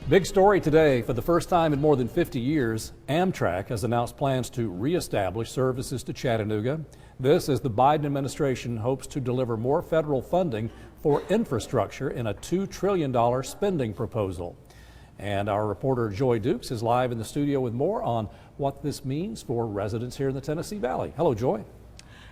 Big story today. For the first time in more than 50 years, Amtrak has announced plans to reestablish services to Chattanooga. This as the Biden administration hopes to deliver more federal funding for infrastructure in a $2 trillion spending proposal. And our reporter Joy Dukes is live in the studio with more on what this means for residents here in the Tennessee Valley. Hello, Joy.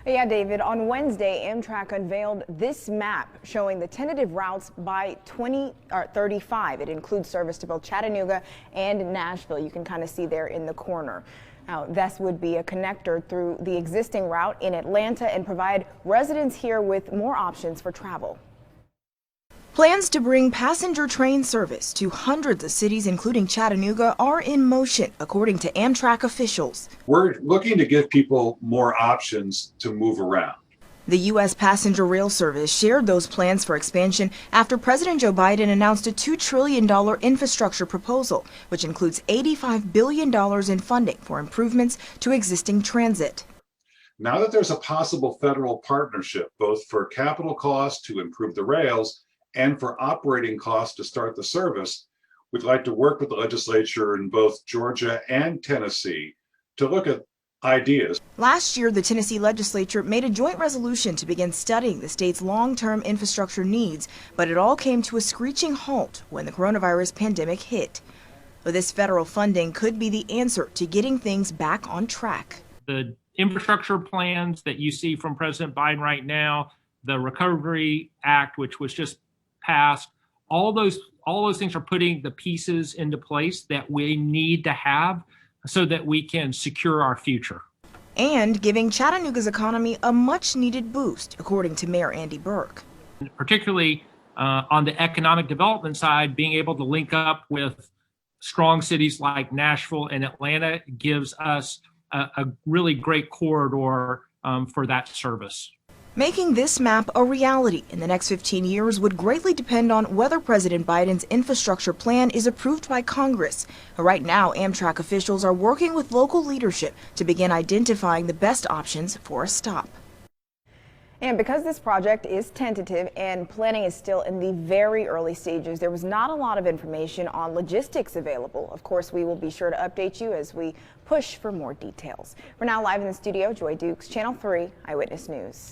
Yeah, David, on Wednesday, Amtrak unveiled this map showing the tentative routes by 2035. It includes service to both Chattanooga and Nashville. You can kind of see there in the corner. Now, this would be a connector through the existing route in Atlanta and provide residents here with more options for travel. Plans to bring passenger train service to hundreds of cities, including Chattanooga, are in motion, according to Amtrak officials. We're looking to give people more options to move around. The U.S. passenger rail service shared those plans for expansion after President Joe Biden announced a $2 trillion infrastructure proposal, which includes $85 billion in funding for improvements to existing transit. Now that there's a possible federal partnership, both for capital costs to improve the rails and for operating costs to start the service, we'd like to work with the legislature in both Georgia and Tennessee to look at ideas. Last year, the Tennessee legislature made a joint resolution to begin studying the state's long-term infrastructure needs, but it all came to a screeching halt when the coronavirus pandemic hit. But this federal funding could be the answer to getting things back on track. The infrastructure plans that you see from President Biden right now, the Recovery Act, which was just passed, all those things are putting the pieces into place that we need to have so that we can secure our future. And giving Chattanooga's economy a much-needed boost, according to Mayor Andy Burke. Particularly on the economic development side, being able to link up with strong cities like Nashville and Atlanta gives us a really great corridor for that service. Making this map a reality in the next 15 years would greatly depend on whether President Biden's infrastructure plan is approved by Congress. Right now, Amtrak officials are working with local leadership to begin identifying the best options for a stop. And because this project is tentative and planning is still in the very early stages, there was not a lot of information on logistics available. Of course, we will be sure to update you as we push for more details. We're now live in the studio. Joy Dukes, Channel 3 Eyewitness News.